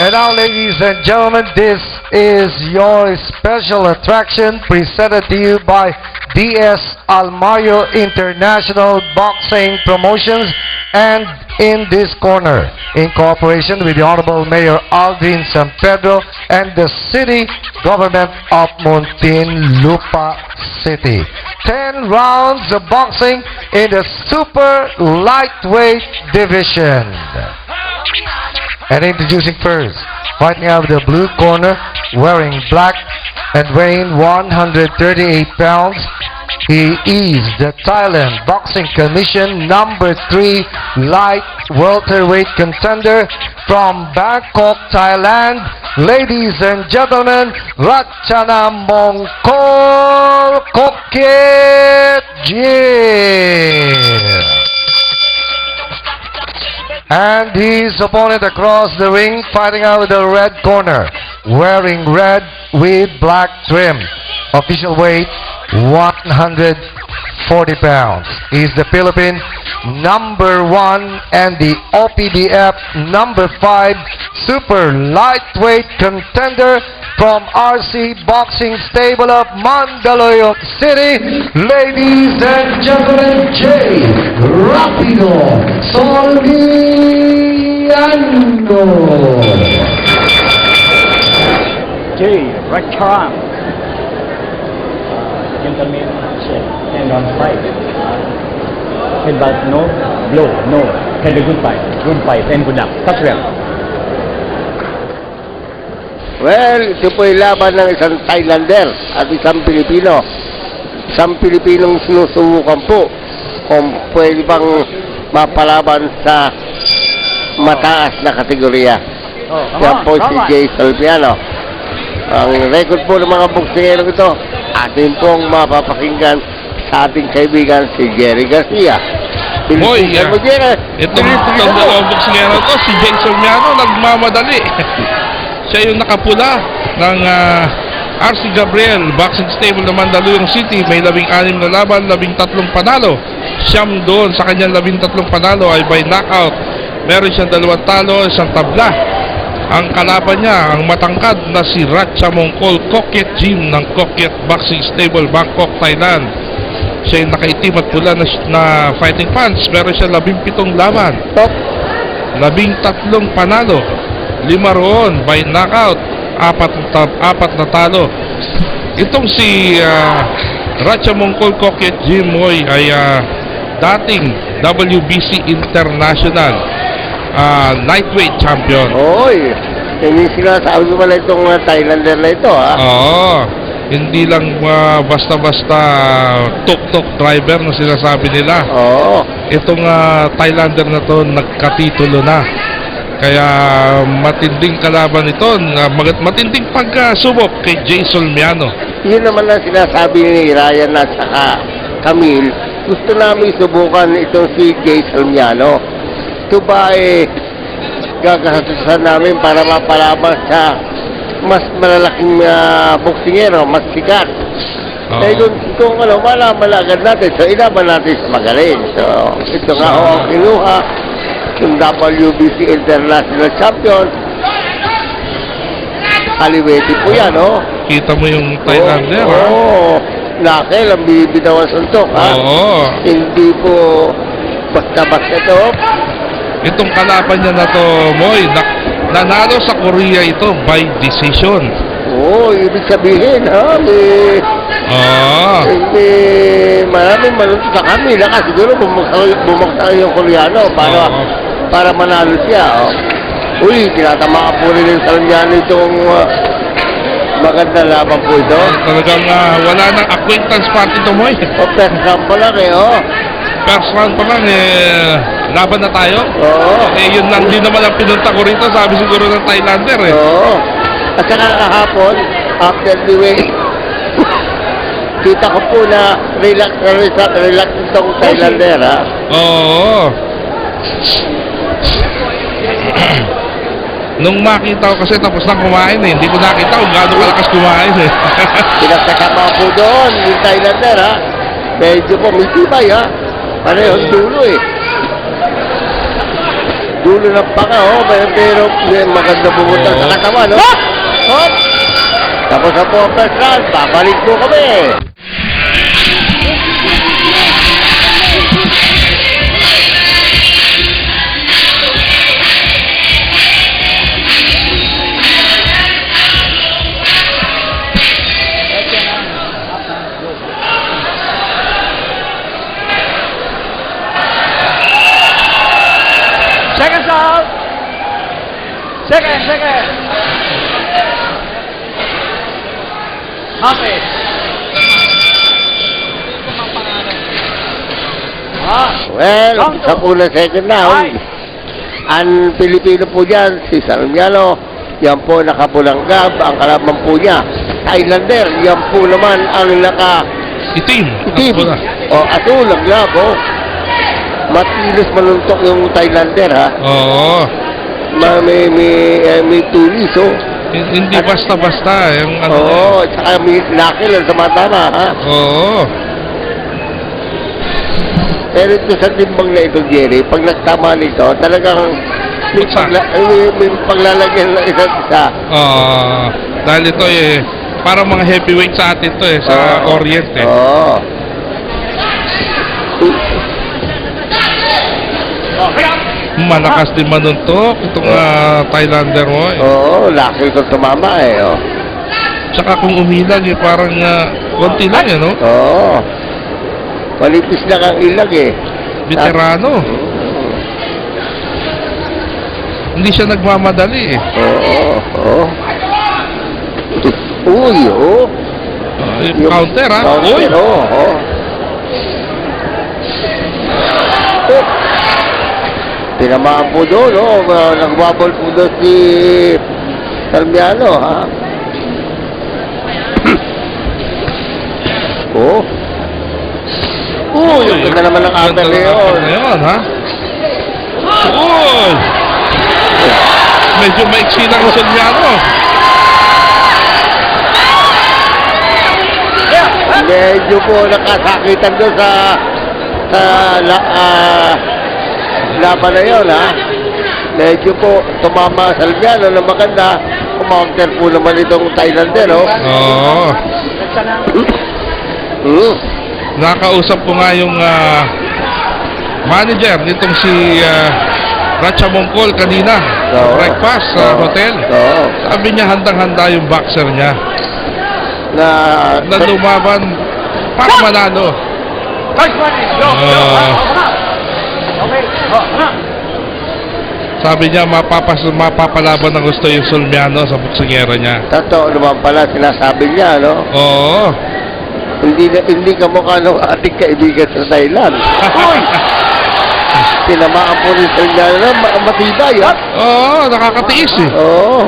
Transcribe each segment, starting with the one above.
And now, ladies and gentlemen, this is your special attraction presented to you by DS Almario International Boxing Promotions, and in this corner, in cooperation with the Honorable Mayor Aldrin San Pedro and the City Government of Muntinlupa City. 10 rounds of boxing in the super lightweight division. And introducing first, fighting out of the blue corner, wearing black and weighing 138 pounds. He is the Thailand Boxing Commission number 3 light welterweight contender from Bangkok, Thailand. Ladies and gentlemen, Ratchanamongkol Kokit Jim. And his opponent across the ring, fighting out of the red corner, wearing red with black trim. Official weight, 140 pounds. He's the Philippine number 1 and the OPDF number 5 super lightweight contender from RC Boxing Stable of Mandaluyong City. Ladies and gentlemen, Jay Rapido Solviano. Jay Ratcharam. Gentleman said, and on fight. Headbutt, no. Blow, no. Had a good fight. Good fight and good luck. Touch well. Well, ito po yung laban ng isang Thailander at isang Pilipino. Isang Pilipinong sinusubukan po kung pwede bang mapalaban sa mataas na kategorya. Siya po si Jay Solviano. Ang record po ng mga boksingero ito, atin pong mapapakinggan sa ating kaibigan si Jerry Garcia. Hoy, itong dalawang boksingero to, si Jay Solviano, nagmamadali. Siya yung nakapula ng RC Gabriel Boxing Stable ng Mandaluyong City. May 16 na laban, 13 panalo. Siyam doon sa kanyang 13 panalo ay by knockout. Meron siyang 2 talo, isang tabla. Ang kalaban niya, ang matangkad na si Ratchamongkol Kokit Jim ng Kokit Boxing Stable, Bangkok, Thailand. Siya yung nakaitim at pula na fighting fans. Meron siya 17 laban, 13 panalo, 5 roon by knockout, 4 na talo. Itong si Ratchamongkol Kokit Jim Moy ay dating WBC International lightweight champion. Oy, hindi sinasabi ko pala itong Thailander na ito, ha? Oo, hindi lang basta-basta tuk-tuk driver na sinasabi nila. Oo. Itong Thailander na to nagkatitulo na. Kaya matinding kalaban ito, matinding pagkasubok kay Jay Solviano. Yun naman ang sinasabi ni Ryan at saka Camille. Gusto namin subukan itong si Jay Solviano. Ito ba gagastusan namin para mapalaban sa mas malalaking boksingero, mas sikat. Eh kung ano, malaman agad natin. So, ilaban natin sa magaling. So, ito nga ang kinuha. Yung WBC International Champion. Kaliwete po yan, oh. Kita mo yung Thailander, ha? Oo. Laki, lang bibitawan suntok, ha? Oo. Hindi po basta-basta ito. Itong kalaban niya na to, Moy, nanalo sa Korea ito by decision. Oo, ibig sabihin, ha? Maraming malunod sa kanila kasi siguro bumaksak yung Koreano para manalo siya. Oh. Uy, tinatamaan po rin yung Solviano itong maganda laban po ito. Talagang wala nang acquaintance party ito, Moy. O, first round pa lang oh. First round pa lang, laban na tayo. Oo. Yun lang din naman ang pinunta ko rito, sabi siguro ng Thailander, Oo. At saka kahapon, after the way, kita ko po na relax itong Thailander, ha? Oo. Nung makita ko kasi tapos na kumain hindi ko nakita kung gaano kalakas kumain Pinagkasama po doon, yung Thailander, ha? Medyo po, may tibay, ha? Parehong dulo, Dulo ng paka, oh. Pero maganda pumunta sa katawan, no? Hop! Tapos na po ang first round. Babalik po kami. Second out. Second. Happy. Well, sa una second round, ang Pilipino po dyan, si Salmiano, yan po nakapulang gab, ang kalaban po niya, Islander, yan po naman ang Itim. itim. Pula. O, atul ang gab, o. Matilis manuntok yung Thailander, ha? Oo. May tulis, o. Hindi basta-basta yung ano. Oo, tsaka may nakil ang tumatama, ha? Oo. Pero ito sa timbang na ito, Jerry, pag nagtama nito, talagang may, Buksa. may paglalagyan ng isa't isa. Dahil ito parang mga heavyweight sa atin to sa Orient Oo. Malakas din manuntok itong Thailander mo Oo, laki ko tumama oh. Tsaka kung umilag parang konti lang no? Oo. Malipis lang ang ilag Veterano. Hindi siya nagmamadali Oo. Uy, oh. Yung counter Uy! Counter, oo. Tinamaan po doon, nagbabol po doon si Salmiano, ha? Yung ganda naman ng counter ngayon. ha? Uy! Medyo maiksi lang ang Salmiano. Medyo po nakasakitan doon sa laban na yun, ha? Medyo po tumama Salmiano na maganda. Kumounter po naman itong Thailander, Oo. Nakausap ko nga yung manager nitong si Racha Mongkol kanina sa breakfast sa hotel. Sabi niya handang-handa yung boxer niya na lumaban para manalo. Sabi niya mapapalaban ng gusto yung Salmiano sa boksingero niya. Totoo naman pala sinasabi niya, no? Oo. Hindi ka mukha ng ating kaibigan sa Thailand. Uy! Tinamaan po rin Salmiano na matibay, ha? Oo, nakakatiis Oo.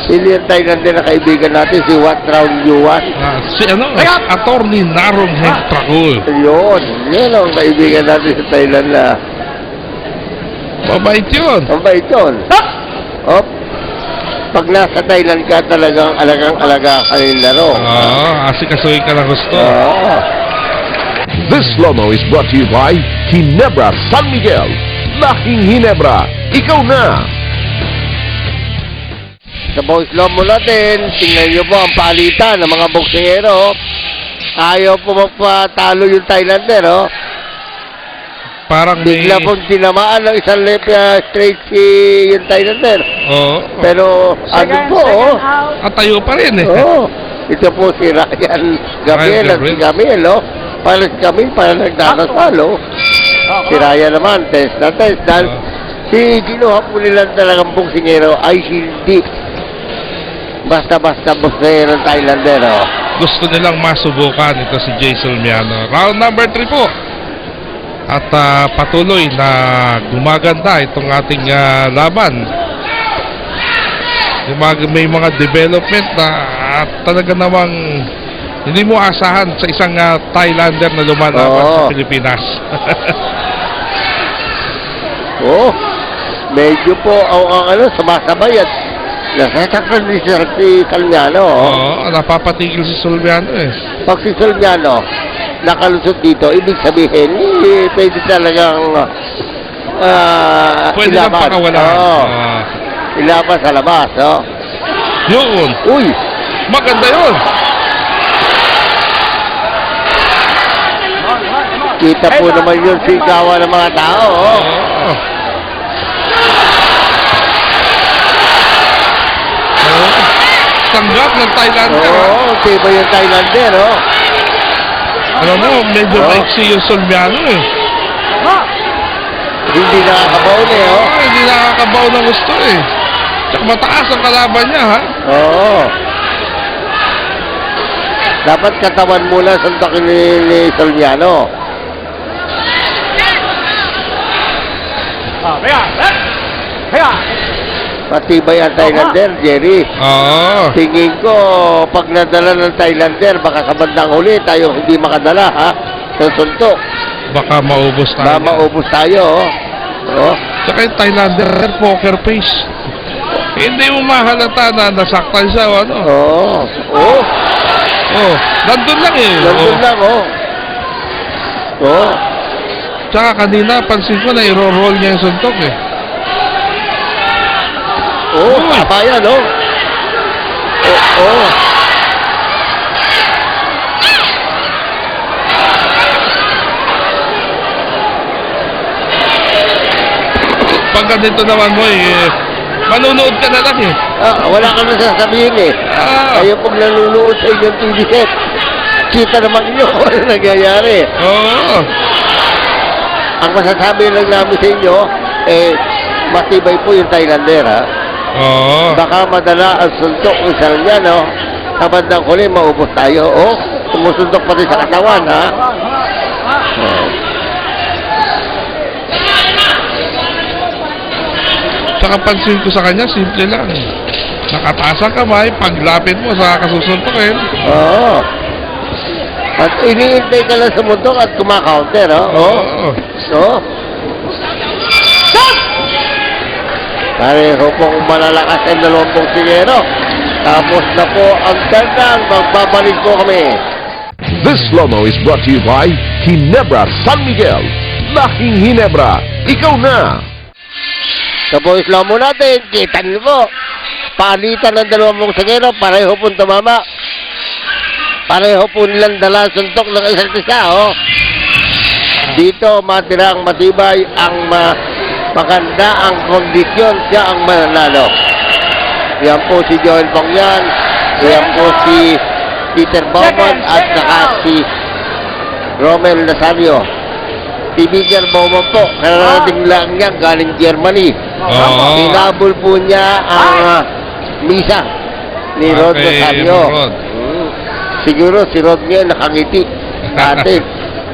Hindi yung Thailander na kaibigan natin, si Wat Raun Yuan. Si Attorney Narong Hentrakul. Yun ang kaibigan natin sa Thailand na Mabait yun. Op. Pag nasa Thailand ka talagang alagang-alaga ka rin laro. Asikasuhin ka na gusto. This slow-mo is brought to you by Ginebra San Miguel. Laking Ginebra, ikaw na! Sa boys lomo natin, tingnan nyo po ang palitan ng mga boksingero. Ayaw po magpatalo yung Thailander, Parang may... Bigla pong tinamaan ng isang straight si yung Thailander. Pero ano po, Atayo pa rin ito po si Ryan Gabriel at si Camille, Para si Camille, para nagdadasal, Si Ryan naman, test na test. Dahil si ginuha po nilang talagang boksingero ay hindi basta-basta boksingero ng Thailander, Gusto nilang masubukan ito si Jay Salmiano. Round number 3 po. At patuloy na gumaganda itong ating laban. May mga development na talaga namang hindi mo asahan sa isang Thailander na lumalaban sa Pilipinas. Medyo po ang sumasabay at Nasasaktan si Salmiano. Oo, napapatigil si Solmiano eh. Pag si Salmiano nakalusot dito, ibig sabihin, pwede talagang Pwede lang ilaban. pakawalan. Oo. Ilaban sa labas, no? Yun. Uy! Maganda yun. Kita po naman yung sigawan ng mga tao, oh. Oo. Tanggap ng Thailander. Oo, tiba yung Thailander, oh. Alam mo, medyo Oo. maiksi yung Solmiano eh. Hindi nakakabaon eh, oh. Hindi nakakabaw ng gusto eh. Tsaka mataas ang kalaban niya ha. Oo. Dapat katawan muna suntokin ni Salmiano. Matibay ang Thailander, Jerry. Oo. Tingin ko, pag nadala ng Thailander, baka sa bandang huli tayo hindi makadala, ha? Sa suntok. Baka maubos tayo. Baka maubos tayo, oh. Oh. Tsaka yung Thailander, poker face. Hindi mo mahalata na nasaktan siya o ano. Oo. Oh. Oh, nandun lang eh. Nandun lang, oh. Oh. Tsaka kanina, pansin ko na iro-roll niya yung suntok eh. Oh, Uy. tama yan, oh. Oh, oh. Pag ganito naman mo eh, manunood ka na lang eh. Wala ka na sasabihin, eh. Kayo pag nanunood sa inyong TV set, kita naman inyo kung ano nangyayari. Oo. Ang masasabi lang namin sa inyo, matibay po yung Thailander, ha? Oo. Baka madala ang suntok ng Salmiano, sa bandang huli, maubos tayo. Oh, sumusuntok pati sa katawan, ha? Oh. Tsaka pansin ko sa kanya, simple lang. Nakataas ang kamay, paglapit mo sa kasusuntokin. Oo. At iniintay ka lang sa muntok at kumakaunter, oh. Oh. Oo. So, pareho pong malalakas ang dalawang boksingero. Tapos na po ang tandang, magbabalik po kami. This slow-mo is brought to you by Ginebra San Miguel. Lahing Ginebra, ikaw na! Sa boys lang mo natin, kita niyo po. Palitan ng dalawang boksingero, pareho pong tumama. Pareho po nilang dala suntok ng isa't isa, oh. Dito matirang matibay ang maganda ang kondisyon, siya ang mananalo. Yan po si Joel Pongyan, yan po si Peter Bowman at saka si Romel Nazario. Si Peter Bowman po, kararating lang niya galing Germany. Oo. Pinabol po niya ang misa ni Rod Okay, Nazario. Rod. Siguro si Rod ngayon nakangiti natin.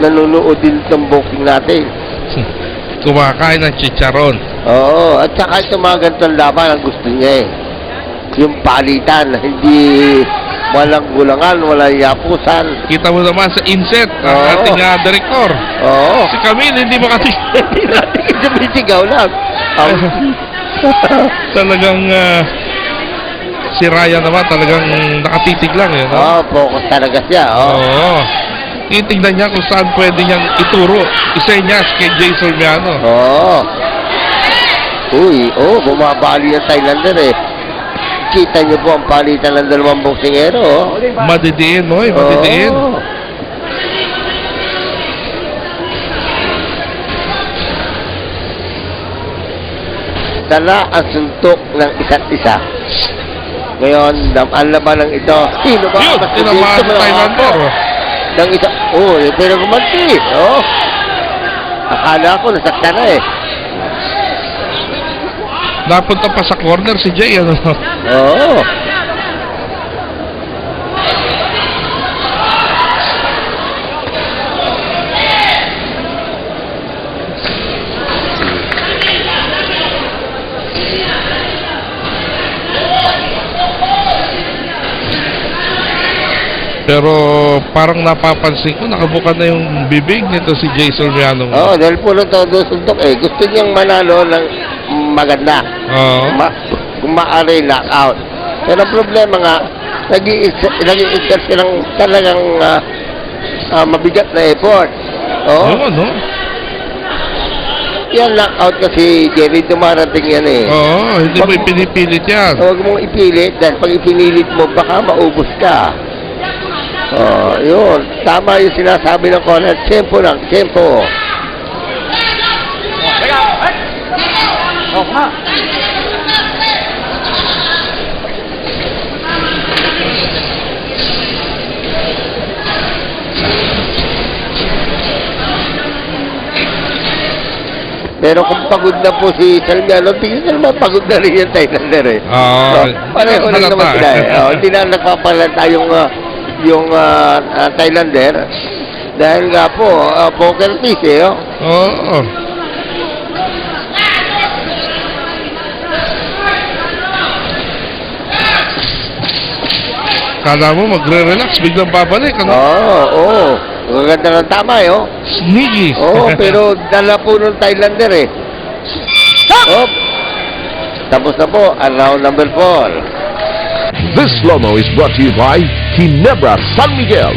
Nanonood din itong boxing natin. Kumakain ng chicharon. Oo, at saka ito mga ganitong laban ang gusto niya eh. Yung palitan, hindi walang gulangan, walang yapusan. Kita mo naman sa inset ng Oo. ating director. Oo. Si Camille hindi makatigil. Sumisigaw lang. Talagang si Ryan naman talagang nakatitig lang eh. No? Oo, focus talaga siya. Oo. Oo. Titignan niya kung saan pwede niyang ituro. Isenyas kay Jay Solmiano. Oo. Uy, bumabali ang Thailander eh. Kita niyo po ang palitan ng dalawang boksingero. Oh. Madidiin mo eh, madidiin. Oo. Dala ang suntok ng isa't isa. Ngayon, ang laban ng ito, sino ba? Yun, Mas tinamaan gusto sa mo ng Thailander. ako? Ng isa, pero gumanti. Oh. Akala ko nasaktan na eh. Napunta pa sa corner si Jay. Ano? Oo. Pero parang napapansin ko, nakabuka na yung bibig nito si Jay Solmiano. Oo, dahil puro todo suntok eh. Gusto niyang manalo ng maganda. Oo. kung maaari knockout. Pero ang problema nga, nag-i-exert silang talagang mabigat na effort. Oh, Yun, no? yan knockout kasi Jerry, dumarating yan eh. Oo, hindi mo ipinipilit yan. Huwag mong ipilit dahil pag ipinilit mo, baka maubos ka. Oh, yun. Tama yung sinasabi ng corner. Tempo lang, tempo. Pero kung pagod na po si Salmiano, tingin na naman pagod na rin yung Thailander eh. Oo. Pareho lang naman sila eh. Hindi na nagpapalata yung Thailander. Dahil nga po, poker piece eh. Oo. Kala mo magre-relax, biglang babalik, ano? Oo. Maganda ng tama eh. Sneaky. Oo, pero dala po ng Thailander eh. Oh. Tapos na po, ang round number 4. This slow-mo is brought to you by Ginebra San Miguel.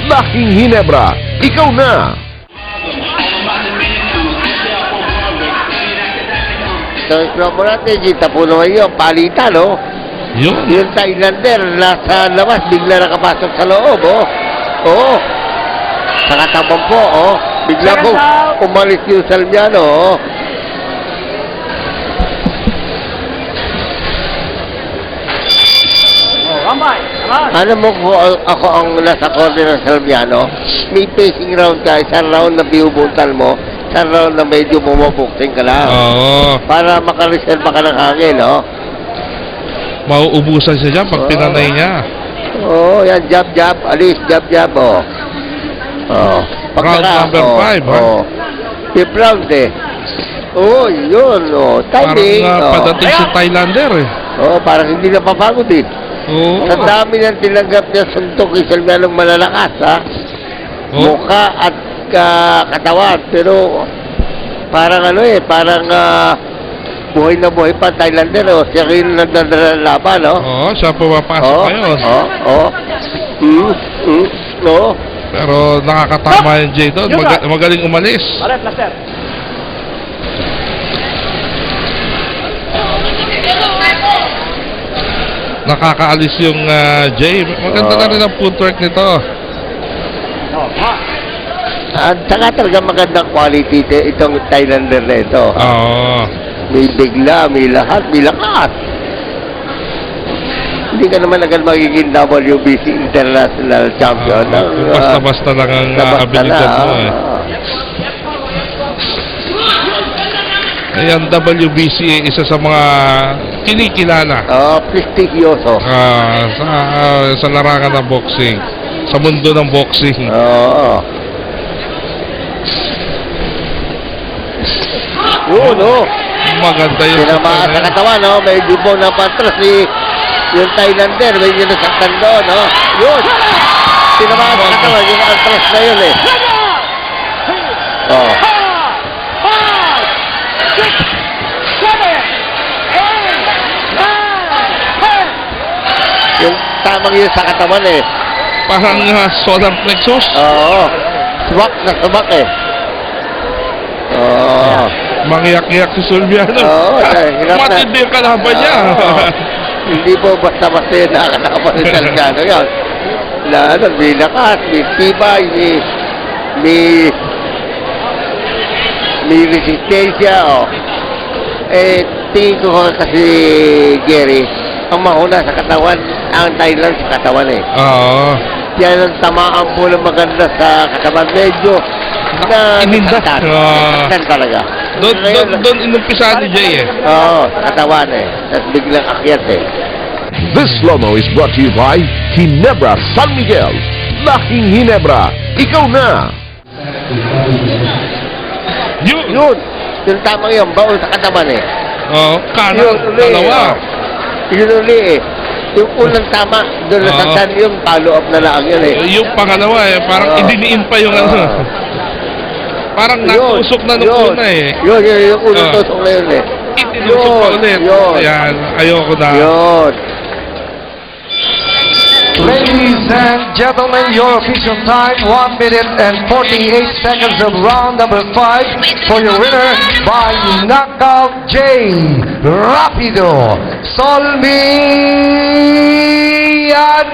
Laking Ginebra, ikaw na! So, slow mo natin, kita po naman yun, palitan, no? Yun. Yung Thailander, nasa labas, bigla nakapasok sa loob, oh. Oo. Sa katabang po, oh. Bigla po, umalis yung Salmiano, oh. Alam mo ko ako ang nasa corner ng Salmiano, may pacing round ka, isang round na biubutan mo, isang round na medyo bumabuksing ka lang. Oo. Para makareserva ka ng hangin, no? Mauubusan siya dyan pag pinanay niya. Oo, yan, jab, alis, jab, oh. Oh. Round number 5, ha? Oh. Fifth round, eh. Oo, yun, oh. Timing, Parang padating si Thailander, eh. Oh, parang hindi na papagod, eh. Oo. Sa dami ng tinanggap niya suntok kay Salmianong malalakas, ha? Oh. Mukha at katawan, pero parang parang buhay na buhay pa Thailander, oh. Siya rin nagdadalaban, no? Oo, siya pumapasok ngayon. Oo. Pero nakakatama yung Jay doon. Magaling umalis. Nakakaalis yung Jay. Maganda na rin ang footwork nito. At saka talaga magandang quality itong Thailander na ito. Oo. May bigla, may lahat, may lakas. Hindi ka naman agad magiging WBC International Champion. Basta-basta lang ang abilidad mo, eh. Ayan, WBC isa sa mga kinikilala Prestigioso. sa larangan ng boxing, sa mundo ng boxing. Oo. Yun, oh. Maganda yung Tinamaan sa katawan, no? May dubong na patras yung Thailander, may yun nasaktan doon, no? Yun! Tinamaan sa katawan, yung atras na yun, eh. Oh. Yung tamang yun sa katawan, eh. parang solar plexus. Oo. Subak na subak, eh. Oo. Mangiyak-iyak si Sulbiano. Oo, hirap na. Matindi yung kalaban niya. Hindi po basta-basta yun nakakalaban ng Salmiano yun. May lakas, may tibay, may resistensya, oh. Tingin ko kasi, Gary, ang mahuna sa katawan, ang Thailand sa katawan, eh. Oo. Yan ang tamaan po ng maganda sa katawan. Medyo Ininda. nasaktan talaga. Doon inumpisa ni Jay, eh. Oo, sa katawan, eh. Tapos biglang akyat, eh. This slow-mo is brought to you by Ginebra San Miguel. Laking Ginebra, ikaw na! Yun. Yung tamang yun, baon sa katawan, eh. Oo, kanan, dalawa. Yun uli, eh. Yung unang tama, doon nasaktan yung follow-up na lang yun, eh. Yung pangalawa, eh, parang idiniin pa yung ano. Parang natusok na nung una eh. Yun, yung unang Ah. tusok na yun eh. Itinusok pa ulit. Yun. Ayan, ayoko na. Yun. Ladies and gentlemen, your official time, 1 minute and 48 seconds of round number 5 for your winner by Knockout J. Rapido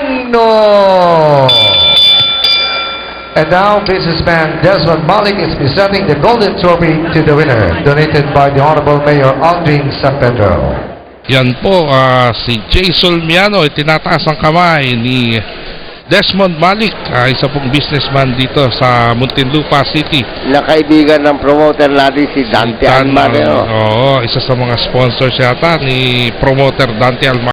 Solmiano. And now, businessman Desmond Malik is presenting the Golden Trophy to the winner, donated by the Honorable Mayor Aldrin San Pedro. Yan po, si Jay Solmiano, itinataas ang kamay ni Desmond Malik, isa pong businessman dito sa Muntinlupa City. Na kaibigan ng promoter natin si Dante Almareo. Oo, isa sa mga sponsors yata ni promoter Dante Almareo.